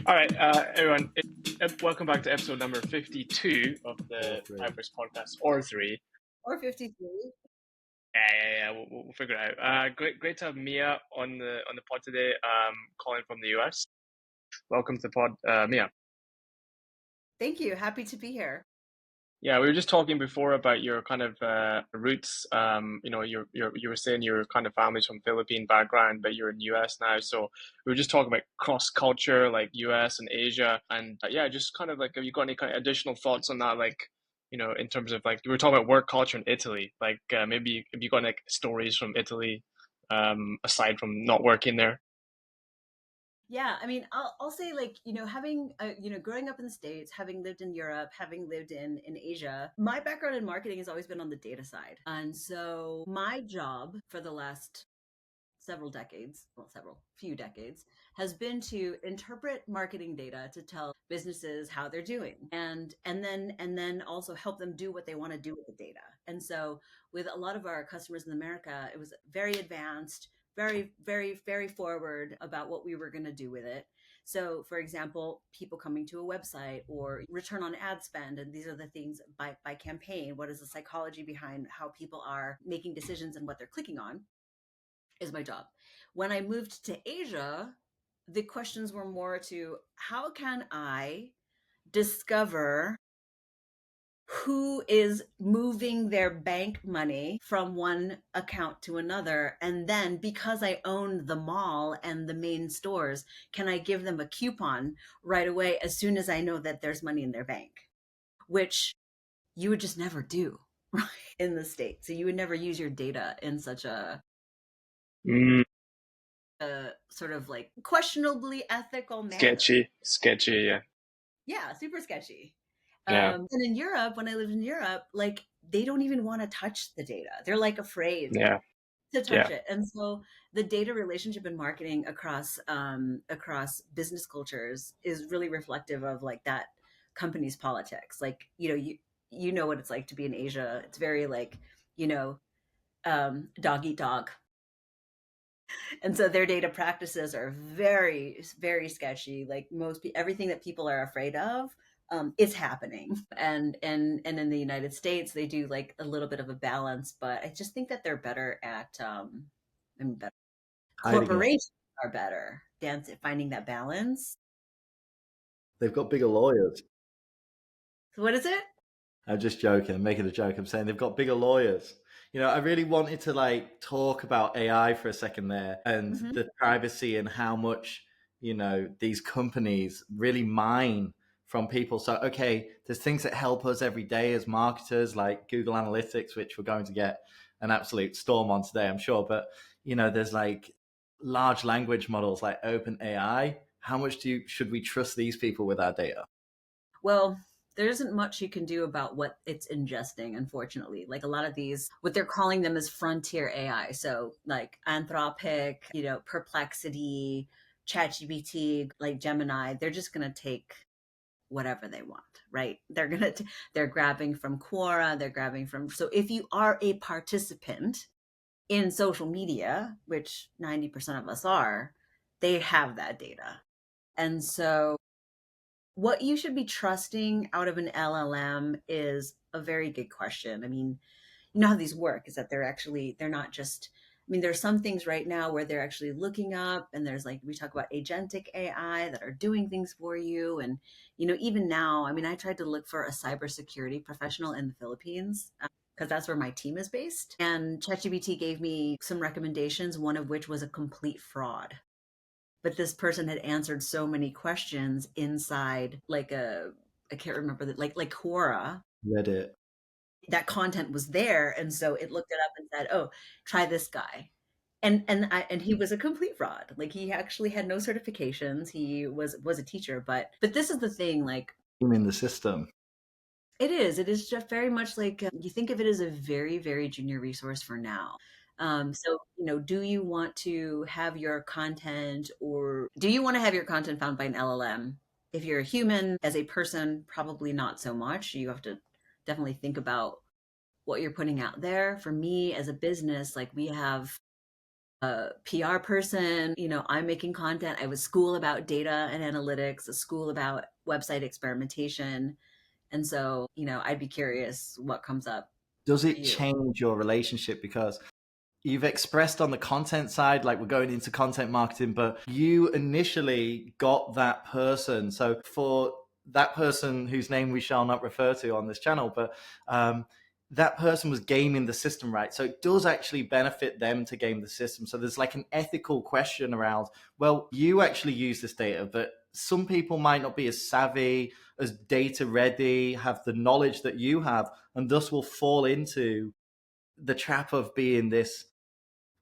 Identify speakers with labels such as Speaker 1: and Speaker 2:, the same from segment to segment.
Speaker 1: All right, everyone, welcome back to episode number 52 of
Speaker 2: Or
Speaker 1: the
Speaker 2: three.
Speaker 1: HYPEWORKS podcast, or three.
Speaker 3: Or 53.
Speaker 1: Yeah. We'll figure it out. Great to have Mia on the pod today. Calling from the US. Welcome to the pod, Mia.
Speaker 3: Thank you. Happy to be here.
Speaker 1: Yeah, we were just talking before about your kind of roots. You were saying your kind of family's from Philippine background, but you're in the US now. So we were just talking about cross culture, like US and Asia, and yeah, just kind of like, have you got any kind of additional thoughts on that? Like, in terms of like, we were talking about work culture in Italy. Like, maybe have you got like stories from Italy, aside from not working there?
Speaker 3: Yeah, I mean, I'll say like, having growing up in the States, having lived in Europe, having lived in Asia, my background in marketing has always been on the data side. And so my job for the last few decades, has been to interpret marketing data to tell businesses how they're doing, and then also help them do what they want to do with the data. And so with a lot of our customers in America, it was very advanced, very, very, very forward about what we were going to do with it. So, for example, people coming to a website or return on ad spend, and these are the things by campaign. What is the psychology behind how people are making decisions and what they're clicking on? Is my job. When I moved to Asia, the questions were more to how can I discover who is moving their bank money from one account to another? And then because I own the mall and the main stores, can I give them a coupon right away as soon as I know that there's money in their bank? Which you would just never do, right, in the States. So you would never use your data in such
Speaker 1: Mm,
Speaker 3: a sort of like questionably ethical manner.
Speaker 1: sketchy. Yeah,
Speaker 3: Yeah, super sketchy.
Speaker 1: yeah,
Speaker 3: And in Europe, when I lived in Europe, like they don't even want to touch the data. They're like afraid
Speaker 1: yeah,
Speaker 3: to touch
Speaker 1: yeah.
Speaker 3: it. And so the data relationship in marketing across business cultures is really reflective of like that company's politics. Like, you know what it's like to be in Asia. It's very like, you know, dog eat dog. And so their data practices are very, very sketchy. Like everything that people are afraid of, is happening. And in the United States, they do like a little bit of a balance, but I just think that they're better at, I mean, better.
Speaker 2: Hiding it.
Speaker 3: Corporations are better dance at finding that balance.
Speaker 2: They've got bigger lawyers.
Speaker 3: So what is it?
Speaker 2: I'm just joking. I'm making a joke. I'm saying they've got bigger lawyers. I really wanted to talk about AI for a second there and
Speaker 3: Hmm.
Speaker 2: the privacy and how much, these companies really mine from people. So, okay, there's things that help us every day as marketers, like Google Analytics, which we're going to get an absolute storm on today, I'm sure. But, there's like large language models like OpenAI. How much should we trust these people with our data?
Speaker 3: Well, there isn't much you can do about what it's ingesting, unfortunately. Like a lot of these, what they're calling them is frontier AI. So like Anthropic, Perplexity, ChatGPT, like Gemini, they're just going to take whatever they want, right? They're grabbing from Quora, they're grabbing from, so if you are a participant in social media, which 90% of us are, they have that data. And so what you should be trusting out of an LLM is a very good question. I mean, you know how these work is that they're not just, I mean, there's some things right now where they're actually looking up, and there's like, we talk about agentic AI that are doing things for you. And, even now, I mean, I tried to look for a cybersecurity professional in the Philippines, because that's where my team is based. And ChatGPT gave me some recommendations, one of which was a complete fraud, but this person had answered so many questions inside like I can't remember that, like Quora.
Speaker 2: Reddit.
Speaker 3: That content was there, and so it looked it up and said, "Oh, try this guy." And he was a complete fraud. Like he actually had no certifications. He was a teacher, but this is the thing, like
Speaker 2: In the system.
Speaker 3: it is just very much like, you think of it as a very, very junior resource for now. So, do you want to have your content, or do you want to have your content found by an LLM? If you're a human as a person, probably not so much. You have to definitely think about what you're putting out there. For me as a business, like we have a PR person. I'm making content. I have a school about data and analytics, a school about website experimentation. And so, I'd be curious what comes up
Speaker 2: Does
Speaker 3: for
Speaker 2: it
Speaker 3: you.
Speaker 2: change your relationship? Because you've expressed on the content side, like we're going into content marketing, but you initially got that person. So for that person whose name we shall not refer to on this channel, but that person was gaming the system, right? So it does actually benefit them to game the system. So there's like an ethical question around, well, you actually use this data, but some people might not be as savvy, as data ready, have the knowledge that you have, and thus will fall into the trap of being this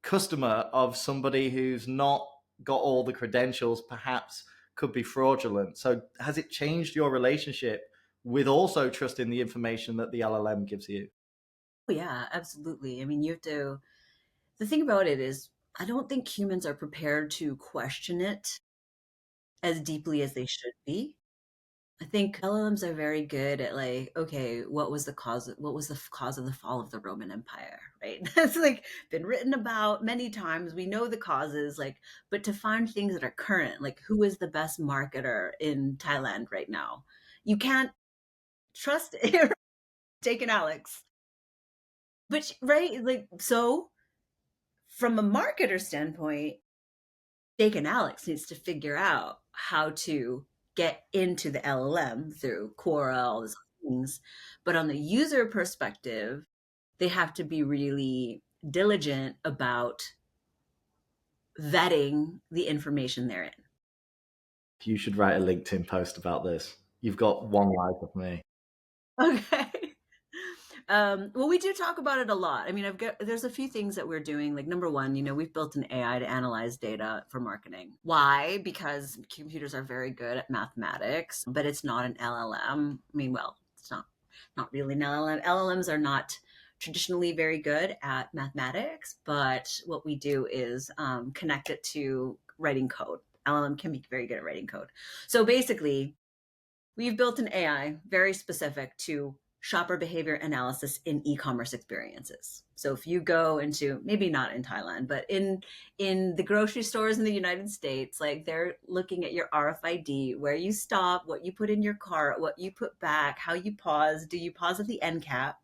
Speaker 2: customer of somebody who's not got all the credentials, perhaps could be fraudulent. So has it changed your relationship with also trusting the information that the LLM gives you?
Speaker 3: Oh, yeah, absolutely. I mean, the thing about it is, I don't think humans are prepared to question it as deeply as they should be. I think LLMs are very good at, like, okay, what was the cause of the fall of the Roman Empire, right? That's like been written about many times. We know the causes, like, but to find things that are current, like who is the best marketer in Thailand right now? You can't trust it. Taken Alex. But right, like, so from a marketer standpoint, Jake and Alex needs to figure out how to get into the LLM through Quora, all these things. But on the user perspective, they have to be really diligent about vetting the information they're in.
Speaker 2: You should write a LinkedIn post about this. You've got one like of me.
Speaker 3: Okay. Well, we do talk about it a lot. I mean, there's a few things that we're doing. Like, number one, we've built an AI to analyze data for marketing. Why? Because computers are very good at mathematics, but it's not an LLM. I mean, well, it's not really an LLM. LLMs are not traditionally very good at mathematics, but what we do is connect it to writing code. LLM can be very good at writing code. So basically, we've built an AI very specific to shopper behavior analysis in e-commerce experiences. So if you go into, maybe not in Thailand, but in the grocery stores in the United States, like, they're looking at your RFID, where you stop, what you put in your cart, what you put back, how you pause, do you pause at the end cap?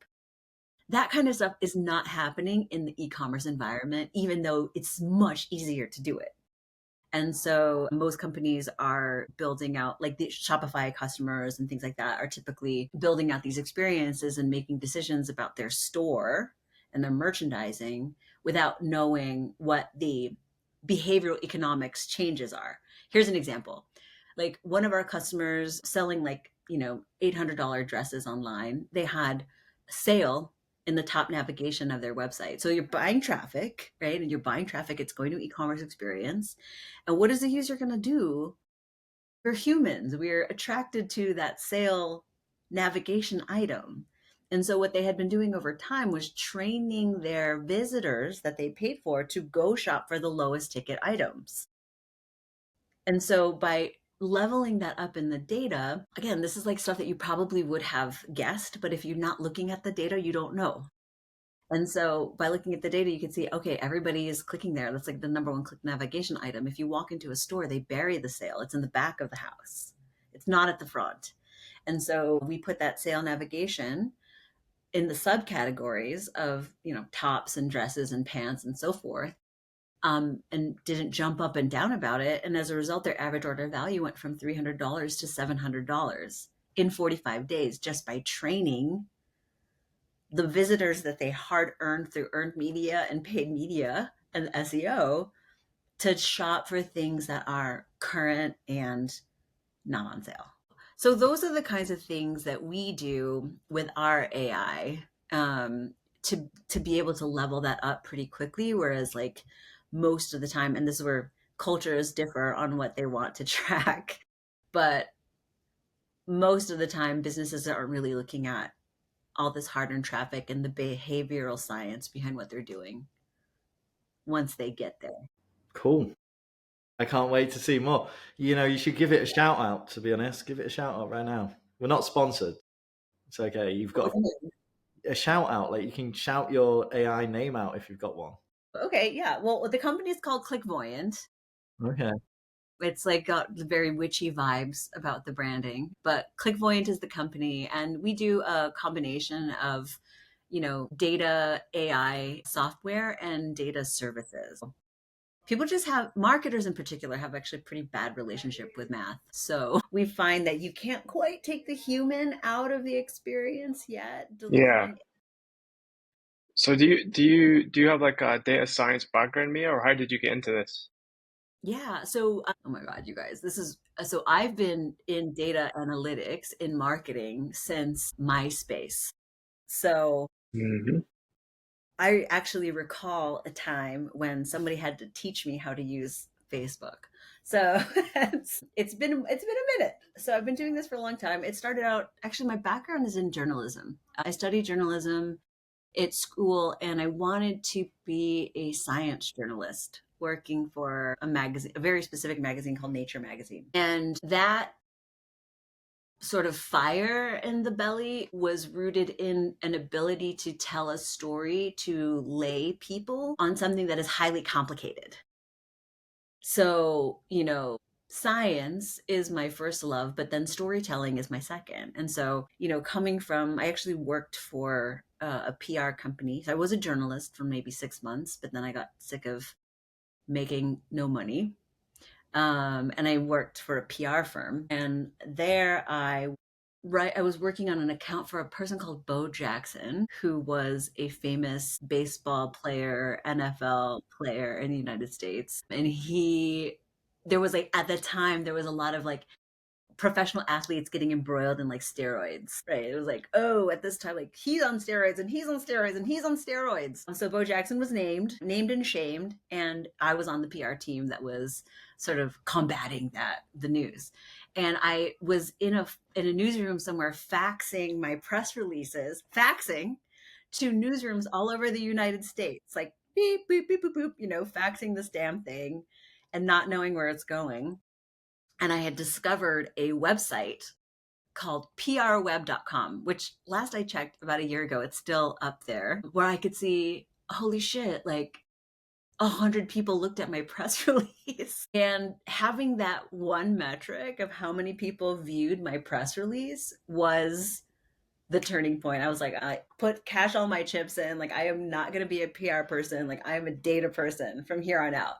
Speaker 3: That kind of stuff is not happening in the e-commerce environment, even though it's much easier to do it. And so most companies are building out, like the Shopify customers and things like that are typically building out these experiences and making decisions about their store and their merchandising without knowing what the behavioral economics changes are. Here's an example. Like, one of our customers selling, like, $800 dresses online, they had a sale in the top navigation of their website. So you're buying traffic, right? And you're buying traffic, it's going to e-commerce experience. And what is the user going to do? We're humans. We're attracted to that sale navigation item. And so what they had been doing over time was training their visitors that they paid for to go shop for the lowest ticket items. And so by leveling that up in the data, again, this is like stuff that you probably would have guessed, but if you're not looking at the data, you don't know. And so by looking at the data, you can see, okay, everybody is clicking there. That's like the number one click navigation item. If you walk into a store, they bury the sale. It's in the back of the house. It's not at the front. And so we put that sale navigation in the subcategories of, tops and dresses and pants and so forth, and didn't jump up and down about it. And as a result, their average order value went from $300 to $700 in 45 days just by training the visitors that they hard earned through earned media and paid media and SEO to shop for things that are current and not on sale. So those are the kinds of things that we do with our AI, to be able to level that up pretty quickly. Whereas, like, most of the time, and this is where cultures differ on what they want to track, but most of the time businesses aren't really looking at all this hard-earned traffic and the behavioral science behind what they're doing once they get there.
Speaker 2: Cool. I can't wait to see more. You should give it a shout out, to be honest. Give it a shout out right now. We're not sponsored. It's okay. You've got a shout out. Like, you can shout your AI name out if you've got one.
Speaker 3: Okay, yeah. Well, the company is called Clickvoyant.
Speaker 2: Okay.
Speaker 3: It's like got the very witchy vibes about the branding, but Clickvoyant is the company, and we do a combination of, data, AI software, and data services. People just have marketers in particular have actually a pretty bad relationship with math. So we find that you can't quite take the human out of the experience yet,
Speaker 1: Yeah.
Speaker 3: delivering.
Speaker 1: So do you have like a data science background, Mia, or how did you get into this?
Speaker 3: Yeah. So, oh my God, you guys, this is so I've been in data analytics in marketing since MySpace. So
Speaker 1: Hmm.
Speaker 3: I actually recall a time when somebody had to teach me how to use Facebook. So it's been a minute. So I've been doing this for a long time. It started out actually my background is in journalism. I studied journalism at school and I wanted to be a science journalist working for a magazine, a very specific magazine called Nature magazine. And that sort of fire in the belly was rooted in an ability to tell a story to lay people on something that is highly complicated. So, science is my first love, but then storytelling is my second. And so, coming from, I actually worked for a PR company. So I was a journalist for maybe 6 months, but then I got sick of making no money. And I worked for a PR firm. And there I was working on an account for a person called Bo Jackson, who was a famous baseball player, NFL player in the United States. And there was like, at the time, there was a lot of like professional athletes getting embroiled in like steroids, right? It was like, oh, at this time, like he's on steroids and he's on steroids and he's on steroids. So Bo Jackson was named and shamed, and I was on the PR team that was sort of combating the news. And I was in a newsroom somewhere faxing my press releases, faxing to newsrooms all over the United States, like beep, beep, beep, beep, boop, faxing this damn thing and not knowing where it's going. And I had discovered a website called prweb.com, which last I checked about a year ago, it's still up there, where I could see, holy shit, like 100 people looked at my press release. And having that one metric of how many people viewed my press release was the turning point. I was like, I put cash all my chips in. Like, I am not going to be a PR person. Like, I am a data person from here on out,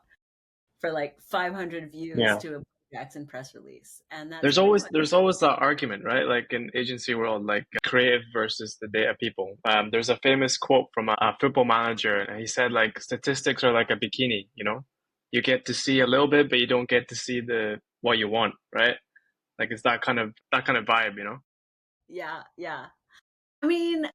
Speaker 3: for like 500 views
Speaker 1: Yeah.
Speaker 3: to a Jackson press release. And that's
Speaker 1: There's
Speaker 3: pretty
Speaker 1: always
Speaker 3: much.
Speaker 1: there's always that argument, right? Like in agency world, like creative versus the data people. There's a famous quote from a football manager, and he said like statistics are like a bikini, you know? You get to see a little bit, but you don't get to see the what you want, right? Like it's that kind of vibe, you know?
Speaker 3: Yeah, yeah. I mean,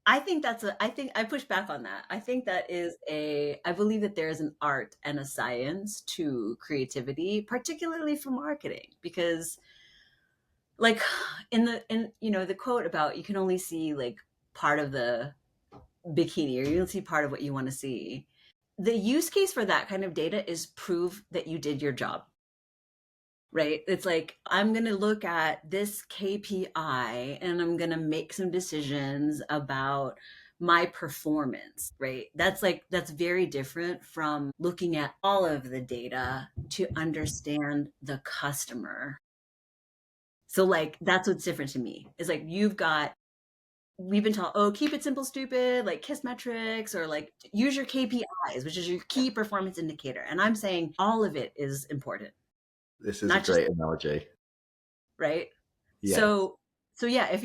Speaker 3: I think I push back on that. I believe that there is an art and a science to creativity, particularly for marketing, because like in the quote about you can only see like part of the bikini, or you can see part of what you want to see. The use case for that kind of data is prove that you did your job, right? It's like, I'm going to look at this KPI and I'm going to make some decisions about my performance, right? That's very different from looking at all of the data to understand the customer. So, like, that's what's different to me. Is like, we've been taught, oh, keep it simple, stupid, like KISS metrics, or like use your KPIs, which is your key performance indicator. And I'm saying all of it is important,
Speaker 2: This is a
Speaker 3: not just
Speaker 2: great analogy.
Speaker 3: right.
Speaker 2: Yes.
Speaker 3: So yeah, if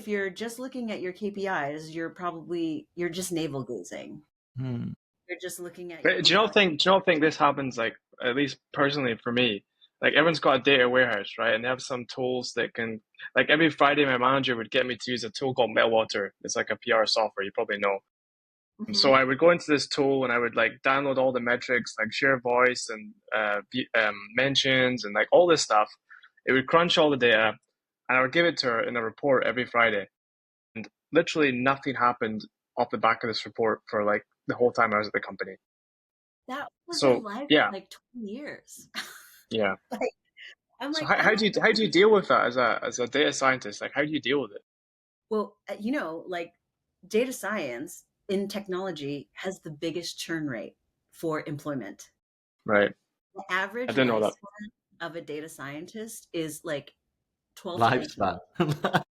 Speaker 3: you're just looking at your KPIs, you're just navel gazing.
Speaker 2: Hmm.
Speaker 3: You're just looking at your
Speaker 1: But do you
Speaker 3: own
Speaker 1: not
Speaker 3: value.
Speaker 1: think do you not think this happens like at least personally for me? Like everyone's got a data warehouse, right? And they have some tools that can like every Friday my manager would get me to use a tool called Meltwater. It's like a PR software, you probably know. So
Speaker 3: Hmm.
Speaker 1: I would go into this tool and I would like download all the metrics, like share voice and mentions and like all this stuff. It would crunch all the data, and I would give it to her in a report every Friday. And literally nothing happened off the back of this report for like the whole time I was at the company.
Speaker 3: That was my
Speaker 1: So
Speaker 3: life for
Speaker 1: yeah,
Speaker 3: like 20 years.
Speaker 1: yeah.
Speaker 3: Like, I'm
Speaker 1: So
Speaker 3: like,
Speaker 1: how,
Speaker 3: I
Speaker 1: how
Speaker 3: don't
Speaker 1: do you deal with that as a data scientist? Like how do you deal with it?
Speaker 3: well, like data science. in technology has the biggest churn rate for employment.
Speaker 1: Right.
Speaker 3: The
Speaker 1: I
Speaker 3: average
Speaker 1: didn't know that.
Speaker 3: lifespan of a data scientist is like 12 to 19.
Speaker 2: Lifespan.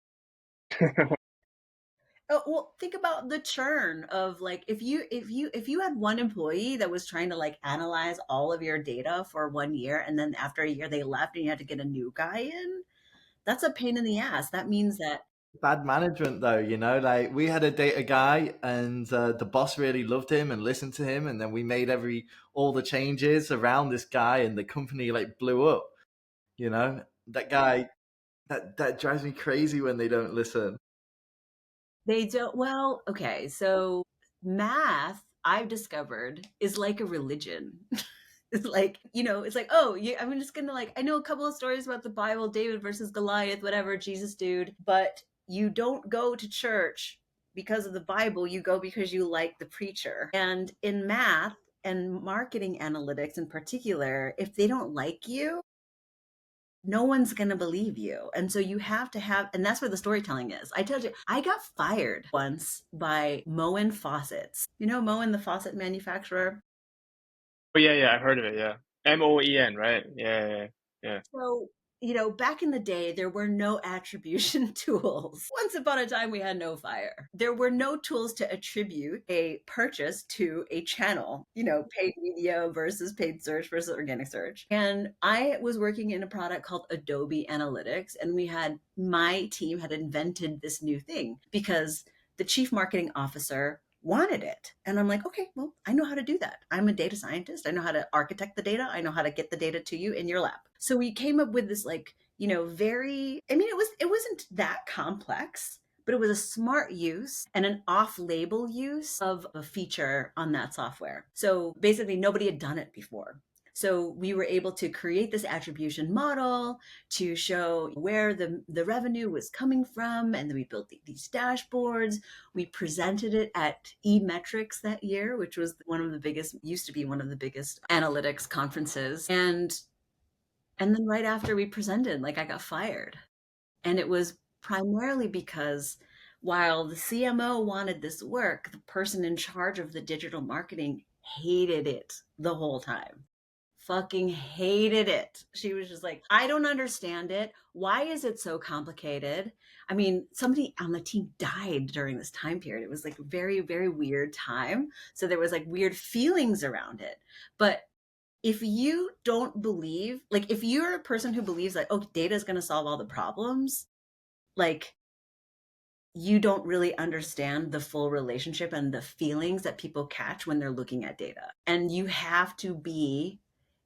Speaker 3: Oh, well, think about the churn of like if you had one employee that was trying to like analyze all of your data for 1 year, and then after a year they left and you had to get a new guy in, that's a pain in the ass. That means that
Speaker 2: Bad management though, like we had a data guy and the boss really loved him and listened to him, and then we made all the changes around this guy and the company like blew up. That guy, that drives me crazy when they don't listen.
Speaker 3: they don't. Well, okay, so math, I've discovered, is like a religion. It's like, it's like, oh, yeah, I'm just gonna like, I know a couple of stories about the Bible, David versus Goliath, whatever, Jesus dude, but you don't go to church because of the Bible, you go because you like the preacher. And in math and marketing analytics in particular, if they don't like you, no one's going to believe you. And so you have to have, and that's where the storytelling is. I told you, I got fired once by Moen Faucets. You know, Moen, the faucet manufacturer?
Speaker 1: Oh yeah, yeah, I've heard of it. Yeah, Moen, right? Yeah, yeah, yeah.
Speaker 3: So, back in the day, there were no attribution tools. Once upon a time, we had no fire. There were no tools to attribute a purchase to a channel, paid media versus paid search versus organic search. And I was working in a product called Adobe Analytics, and my team had invented this new thing because the chief marketing officer wanted it. And I'm like, okay, well, I know how to do that. I'm a data scientist. I know how to architect the data. I know how to get the data to you in your lap. So we came up with this like, very, I mean, it wasn't that complex, but it was a smart use and an off-label use of a feature on that software. So basically nobody had done it before. So we were able to create this attribution model to show where the revenue was coming from. And then we built these dashboards. We presented it at eMetrics that year, which was used to be one of the biggest analytics conferences. And then right after we presented, like I got fired. And it was primarily because while the CMO wanted this work, the person in charge of the digital marketing hated it the whole time. Fucking hated it. She was just like, I don't understand it. Why is it so complicated? I mean, somebody on the team died during this time period. It was like a very, very weird time. So there was like weird feelings around it. But if you don't believe, like if you're a person who believes that, oh, data is going to solve all the problems, like you don't really understand the full relationship and the feelings that people catch when they're looking at data. And you have to be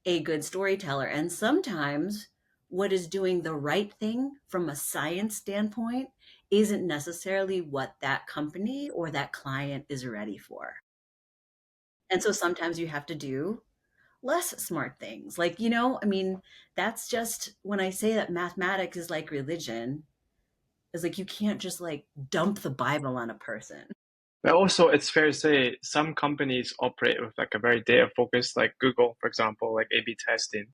Speaker 3: a good storyteller. And sometimes what is doing the right thing from a science standpoint isn't necessarily what that company or that client is ready for. And so sometimes you have to do less smart things. Like, I mean, that's just when I say that mathematics is like religion, is like you can't just like dump the Bible on a person.
Speaker 1: But also, it's fair to say some companies operate with like a very data focused, like Google, for example, like A/B testing.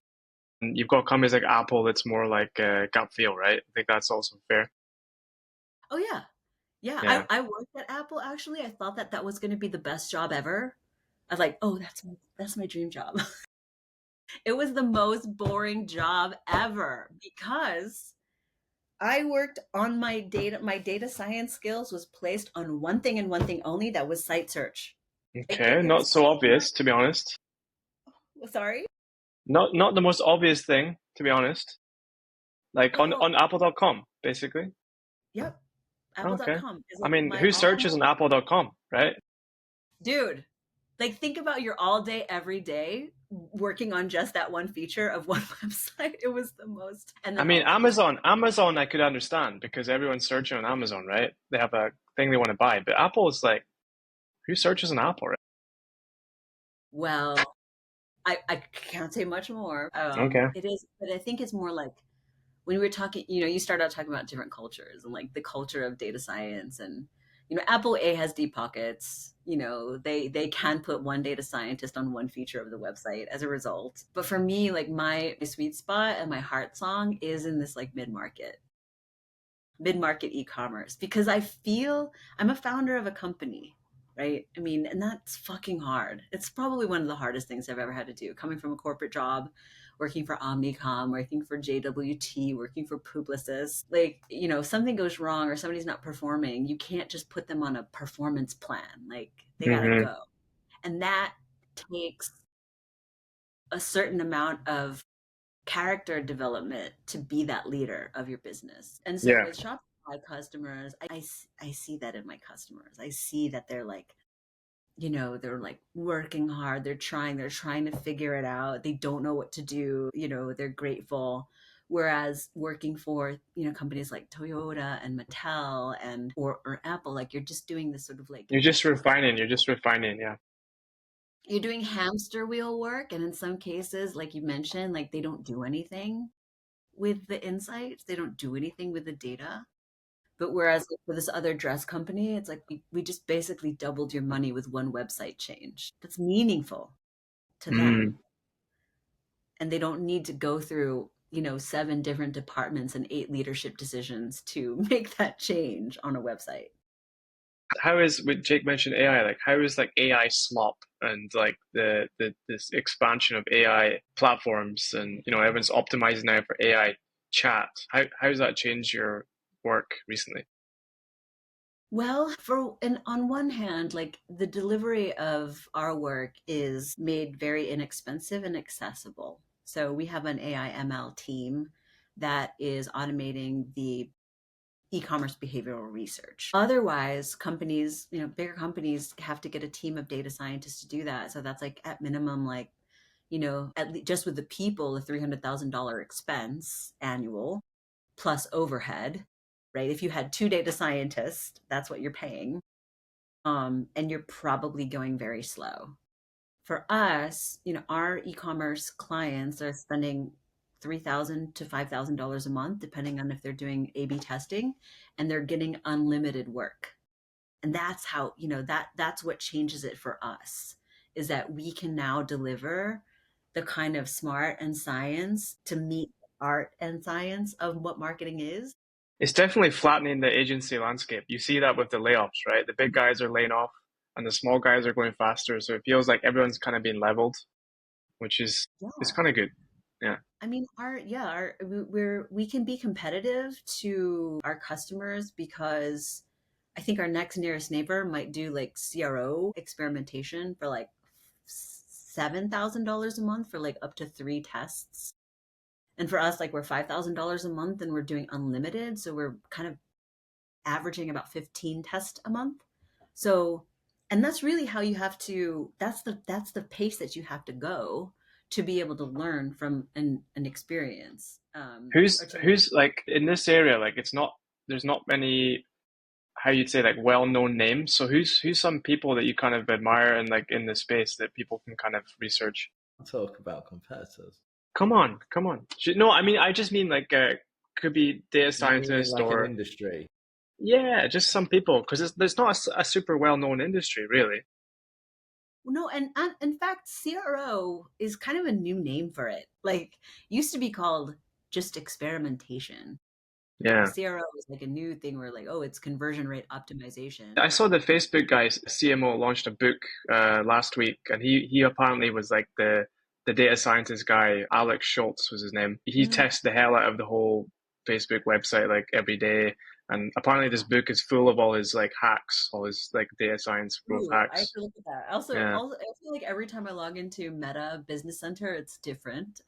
Speaker 1: And you've got companies like Apple that's more like gut feel, right? I think that's also fair.
Speaker 3: Oh yeah. Yeah.
Speaker 1: Yeah.
Speaker 3: I worked at Apple actually. I thought that was going to be the best job ever. I was like, oh, that's my dream job. It was the most boring job ever because I worked on my data science skills was placed on one thing and one thing only, that was site search.
Speaker 1: Okay,
Speaker 3: It
Speaker 1: not
Speaker 3: was
Speaker 1: so
Speaker 3: so
Speaker 1: obvious, to be honest.
Speaker 3: sorry.
Speaker 1: Not the most obvious thing, to be honest. Like on
Speaker 3: Oh,
Speaker 1: Apple.com, basically.
Speaker 3: yep.
Speaker 1: Okay.
Speaker 3: Apple.com is
Speaker 1: I
Speaker 3: like
Speaker 1: mean,
Speaker 3: my
Speaker 1: who
Speaker 3: all
Speaker 1: searches on Apple.com, right?
Speaker 3: dude. Like think about your all day, every day working on just that one feature of one website. It was the most. And
Speaker 1: I
Speaker 3: then
Speaker 1: mean,
Speaker 3: all the
Speaker 1: Amazon, I could understand because everyone's searching on Amazon, right? They have a thing they want to buy, but Apple is like, who searches on Apple, right?
Speaker 3: well, I can't say much more.
Speaker 1: Okay.
Speaker 3: It is, but I think it's more like when we were talking, you started out talking about different cultures and like the culture of data science. And Apple A has deep pockets. They can put one data scientist on one feature of the website as a result. But for me, like my sweet spot and my heart song is in this like mid-market e-commerce, because I feel I'm a founder of a company. right? I mean, and that's fucking hard. It's probably one of the hardest things I've ever had to do, coming from a corporate job, working for Omnicom, working for JWT, working for Publicis. Like, you know, if something goes wrong or somebody's not performing, you can't just put them on a performance plan. Like, they got to
Speaker 1: Hmm.
Speaker 3: go. And that takes a certain amount of character development to be that leader of your business. And so
Speaker 1: Yeah.
Speaker 3: with Shopify customers, I see that in my customers. I see that they're like, you know, they're like working hard, they're trying to figure it out, they don't know what to do, you know, they're grateful. Whereas working for, you know, companies like Toyota and Mattel and or Apple, like, you're just doing this sort of like,
Speaker 1: You're just refining, yeah.
Speaker 3: you're doing hamster wheel work, and in some cases, like you mentioned, like, they don't do anything with the insights, they don't do anything with the data. But whereas, like, for this other dress company, it's like we just basically doubled your money with one website change that's meaningful to
Speaker 1: Mm.
Speaker 3: them. And they don't need to go through, you know, 7 different departments and 8 leadership decisions to make that change on a website.
Speaker 1: How is, with Jake mentioned AI, like how is like AI slop and like the this expansion of AI platforms, and you know everyone's optimizing now for AI chat. How's that changed your work recently?
Speaker 3: Well, for and on one hand, like, the delivery of our work is made very inexpensive and accessible. So we have an AI ML team that is automating the e-commerce behavioral research. Otherwise, companies, you know, bigger companies have to get a team of data scientists to do that. So that's like at minimum, like, you know, just with the people, a $300,000 expense annual plus overhead, right? If you had 2 data scientists, that's what you're paying. And you're probably going very slow. For us, you know, our e-commerce clients are spending $3,000 to $5,000 a month, depending on if they're doing A/B testing, and they're getting unlimited work. And that's how, you know, that's what changes it for us, is that we can now deliver the kind of smart and science to meet art and science of what marketing is.
Speaker 1: It's definitely flattening the agency landscape. You see that with the layoffs, right? The big guys are laying off and the small guys are going faster. So it feels like everyone's kind of being leveled, which is it's
Speaker 3: Yeah.
Speaker 1: kind of good. Yeah.
Speaker 3: I mean, we can be competitive to our customers because I think our next nearest neighbor might do like CRO experimentation for like $7,000 a month for like up to 3 tests. And for us, like, we're $5,000 a month and we're doing unlimited, so we're kind of averaging about 15 tests a month. So, and that's really how you have to. That's the pace that you have to go to be able to learn from an experience. Or to
Speaker 1: Who's like in this area, like it's not there's not many how you'd say like well-known names. So who's some people that you kind of admire and like in the space that people can kind of research?
Speaker 2: Talk about competitors.
Speaker 1: Come on. No, I mean I just mean like could be data
Speaker 2: You mean
Speaker 1: scientist
Speaker 2: like an
Speaker 1: or
Speaker 2: industry?
Speaker 1: yeah, just some people because there's not a super well-known industry really.
Speaker 3: no, and in fact, CRO is kind of a new name for it. Like, used to be called just experimentation.
Speaker 1: Yeah.
Speaker 3: CRO is like a new thing where, like, oh, it's conversion rate optimization.
Speaker 1: I saw the Facebook guy's CMO launched a book last week, and he apparently was like the data scientist guy. Alex Schultz was his name. He
Speaker 3: Mm.
Speaker 1: tests the hell out of the whole Facebook website like every day, and apparently this book is full of all his like hacks, all his like data science growth
Speaker 3: Ooh, I have
Speaker 1: hacks.
Speaker 3: to look at that. Also,
Speaker 1: Yeah.
Speaker 3: I feel like every time I log into Meta Business Center, it's different.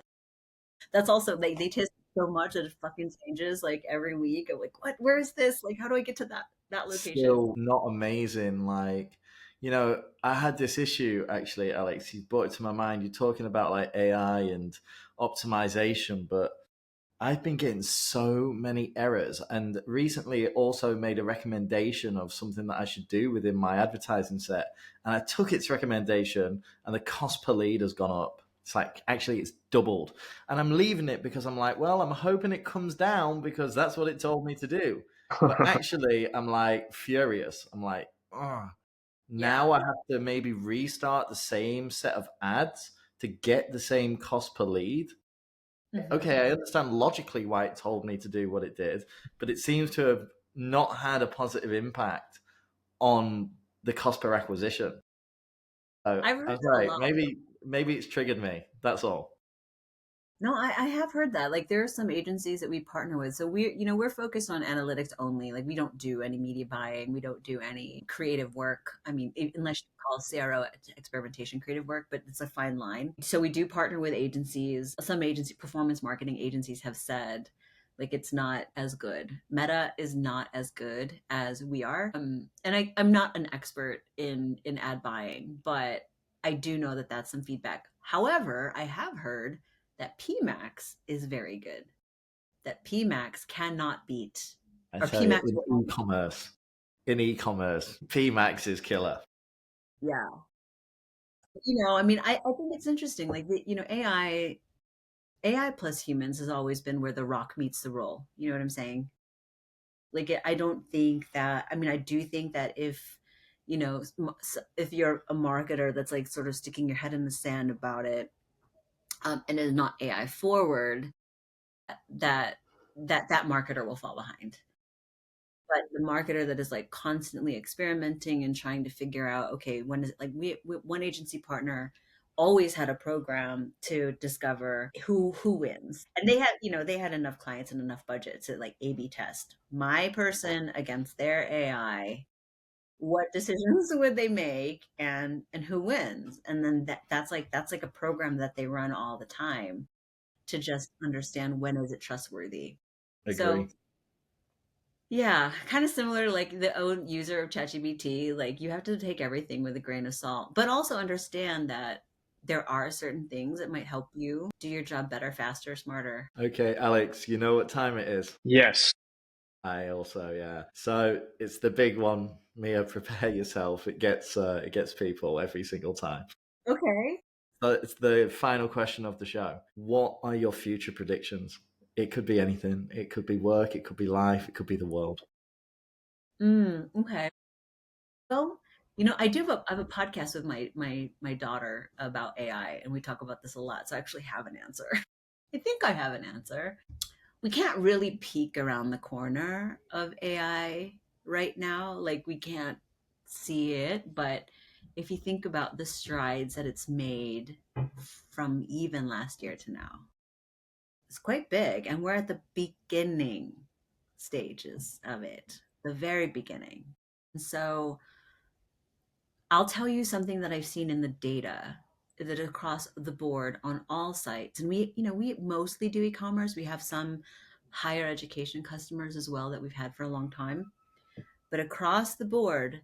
Speaker 3: That's also, they test so much that it fucking changes like every week. I'm like, what? Where is this? Like, how do I get to that location?
Speaker 2: Still not amazing. Like, you know, I had this issue actually, Alex. You brought it to my mind. You're talking about like AI and optimization, but I've been getting so many errors, and recently it also made a recommendation of something that I should do within my advertising set. And I took its recommendation, and the cost per lead has gone up. It's like actually it's doubled. And I'm leaving it because I'm like, well, I'm hoping it comes down because that's what it told me to do. But actually, I'm like furious. I'm like, oh,
Speaker 3: Yeah.
Speaker 2: now I have to maybe restart the same set of ads to get the same cost per lead.
Speaker 3: Hmm.
Speaker 2: Okay, I understand logically why it told me to do what it did, but it seems to have not had a positive impact on the cost per acquisition. So
Speaker 3: I've
Speaker 2: I
Speaker 3: heard
Speaker 2: was
Speaker 3: that a
Speaker 2: like,
Speaker 3: lot.
Speaker 2: maybe it's triggered me. That's all.
Speaker 3: No, I have heard that. Like there are some agencies that we partner with. So we're focused on analytics only. Like we don't do any media buying. We don't do any creative work. I mean, unless you call CRO experimentation creative work, but it's a fine line. So we do partner with agencies. Some performance marketing agencies have said like it's not as good. Meta is not as good as we are. And I'm not an expert in ad buying, but I do know that that's some feedback. However, I have heard that PMAX is very good. That PMAX cannot beat,
Speaker 2: I
Speaker 3: or
Speaker 2: tell you,
Speaker 3: PMAX will.
Speaker 2: in e-commerce, PMax is killer.
Speaker 3: Yeah. I mean, I think it's interesting. Like, AI plus humans has always been where the rock meets the roll. You know what I'm saying? Like, I don't think that, I mean, I do think that if you're a marketer that's like sort of sticking your head in the sand about it, and is not AI forward, that that marketer will fall behind. But the marketer that is like constantly experimenting and trying to figure out, okay, when is it, like we one agency partner always had a program to discover who wins, and they had enough clients and enough budget to like A/B test my person against their AI. What decisions would they make, and who wins? And then that's like a program that they run all the time to just understand when is it trustworthy. So
Speaker 2: Agree.
Speaker 3: yeah, kind of similar to like the own user of ChatGPT. Like you have to take everything with a grain of salt, but also understand that there are certain things that might help you do your job better, faster, smarter.
Speaker 2: Okay, Alex, you know what time it is?
Speaker 1: Yes.
Speaker 2: I also, yeah. So it's the big one. Mia, prepare yourself. It gets people every single time.
Speaker 3: Okay.
Speaker 2: So it's the final question of the show. What are your future predictions? It could be anything. It could be work. It could be life. It could be the world.
Speaker 3: Okay. Well, I do have a podcast with my daughter about AI, and we talk about this a lot. So I actually have an answer. I think I have an answer. We can't really peek around the corner of AI right now. Like we can't see it, but if you think about the strides that it's made from even last year to now, it's quite big. And we're at the beginning stages of it, the very beginning. And so I'll tell you something that I've seen in the data that across the board on all sites. And we mostly do e-commerce. We have some higher education customers as well that we've had for a long time. But across the board,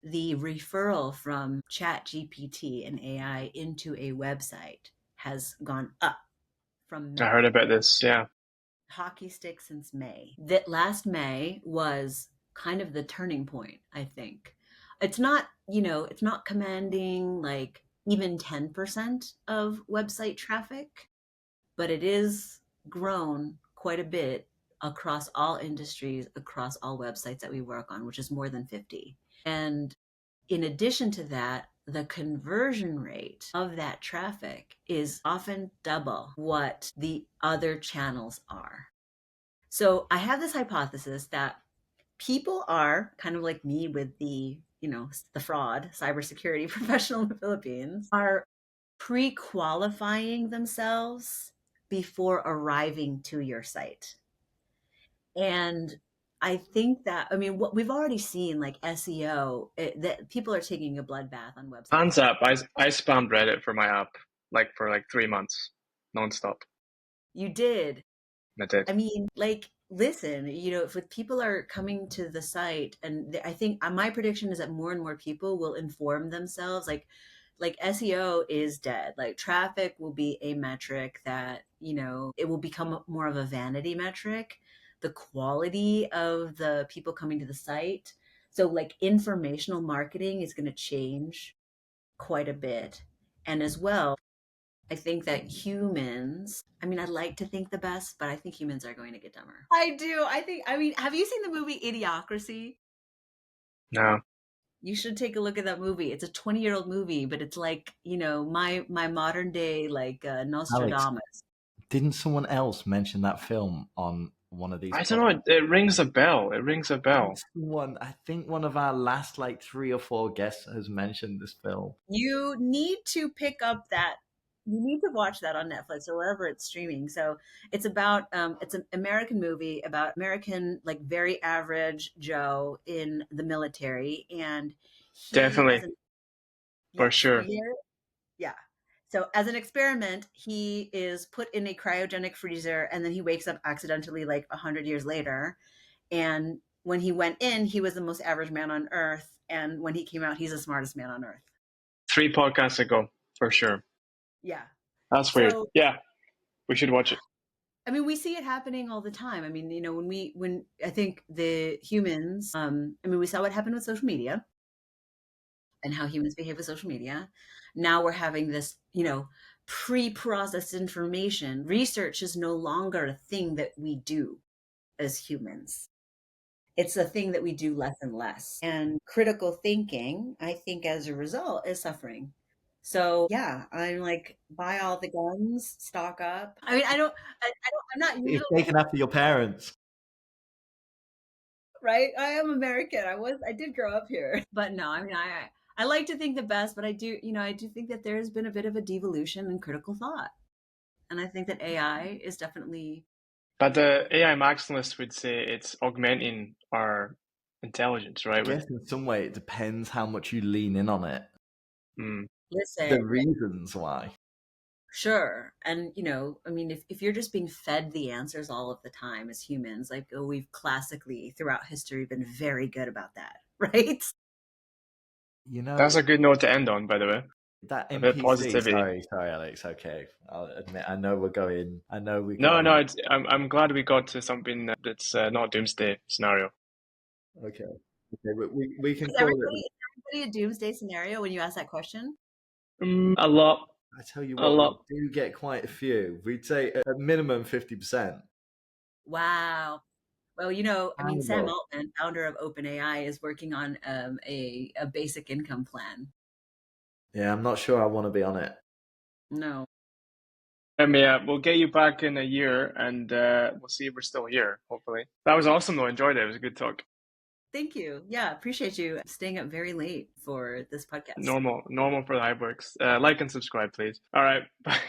Speaker 3: the referral from Chat GPT and AI into a website has gone up from
Speaker 1: I
Speaker 3: May.
Speaker 1: heard about this. Yeah.
Speaker 3: Hockey stick since May. That last May was kind of the turning point, I think. It's not commanding like even 10% of website traffic, but it is grown quite a bit across all industries, across all websites that we work on, which is more than 50. And in addition to that, the conversion rate of that traffic is often double what the other channels are. So I have this hypothesis that people are kind of like me with the fraud cybersecurity professional in the Philippines are pre-qualifying themselves before arriving to your site. And I think that, I mean, what we've already seen, like SEO, that people are taking a bloodbath on websites.
Speaker 1: Hands up. I spammed Reddit for my app like for like 3 months nonstop.
Speaker 3: You did.
Speaker 1: I did.
Speaker 3: I mean, like, listen, if people are coming to the site, and I think my prediction is that more and more people will inform themselves. Like SEO is dead. Like traffic will be a metric that, it will become more of a vanity metric. The quality of the people coming to the site. So like informational marketing is going to change quite a bit. And as well, I think that humans, I mean, I'd like to think the best, but I think humans are going to get dumber. I do. I mean, have you seen the movie Idiocracy?
Speaker 1: No.
Speaker 3: You should take a look at that movie. It's a 20-year-old movie, but it's like, my modern day, like
Speaker 2: Alex,
Speaker 3: Nostradamus.
Speaker 2: didn't someone else mention that film on one of these
Speaker 1: I don't
Speaker 2: podcasts.
Speaker 1: know. It rings a bell. It rings a bell.
Speaker 2: I think one of our last like 3 or 4 guests has mentioned this film.
Speaker 3: You need to pick up that. You need to watch that on Netflix or wherever it's streaming. So it's about it's an American movie about American, like, very average Joe in the military, and he as
Speaker 1: Definitely,
Speaker 3: an
Speaker 1: for
Speaker 3: yes,
Speaker 1: sure.
Speaker 3: yeah. So as an experiment, he is put in a cryogenic freezer, and then he wakes up accidentally like 100 years later. And when he went in, he was the most average man on earth, and when he came out, he's the smartest man on earth.
Speaker 1: 3 podcasts ago, for sure.
Speaker 3: Yeah.
Speaker 1: That's weird.
Speaker 3: So
Speaker 1: Yeah, we should watch it.
Speaker 3: I mean, we see it happening all the time. I mean, when I think the humans, I mean, we saw what happened with social media and how humans behave with social media. Now we're having this, pre-processed information. Research is no longer a thing that we do as humans. It's a thing that we do less and less. And critical thinking, I think, as a result, is suffering. So yeah, I'm like, buy all the guns, stock up. I mean, I'm not
Speaker 2: It's
Speaker 3: usually
Speaker 2: taken after your parents.
Speaker 3: right. I am American. I did grow up here, but no, I mean, I like to think the best, but I do think that there has been a bit of a devolution in critical thought, and I think that AI is definitely.
Speaker 1: But the AI maximalists would say it's augmenting our intelligence,
Speaker 2: I
Speaker 1: right?
Speaker 2: guess in some way it depends how much you lean in on it.
Speaker 1: Mm.
Speaker 3: Listen,
Speaker 2: The reasons why.
Speaker 3: sure. And, I mean, if you're just being fed the answers all of the time as humans, like, we've classically throughout history been very good about that, right?
Speaker 1: That's a good note to end on, by the way.
Speaker 2: That
Speaker 1: A bit of
Speaker 2: NPC.
Speaker 1: positivity.
Speaker 2: Sorry, Alex. Okay, I'll admit. I know we're going.
Speaker 1: No, I'm glad we got to something that's not doomsday scenario.
Speaker 2: Okay. We can
Speaker 3: Is
Speaker 2: call
Speaker 3: everybody,
Speaker 2: it.
Speaker 3: is everybody a doomsday scenario when you ask that question?
Speaker 1: A lot,
Speaker 2: I tell you
Speaker 1: a
Speaker 2: what, we
Speaker 1: lot.
Speaker 2: do get quite a few. We'd say at minimum 50%.
Speaker 3: Wow. Well, I mean, Sam
Speaker 2: Terrible.
Speaker 3: Altman, founder of OpenAI, is working on a basic income plan.
Speaker 2: Yeah, I'm not sure I want to be on it.
Speaker 3: No.
Speaker 1: We'll get you back in a year, and we'll see if we're still here. Hopefully, that was awesome though. Enjoyed it. It was a good talk.
Speaker 3: Thank you. Yeah, appreciate you staying up very late for this podcast.
Speaker 1: Normal for the HYPEWORKS. Like and subscribe, please. All right, bye.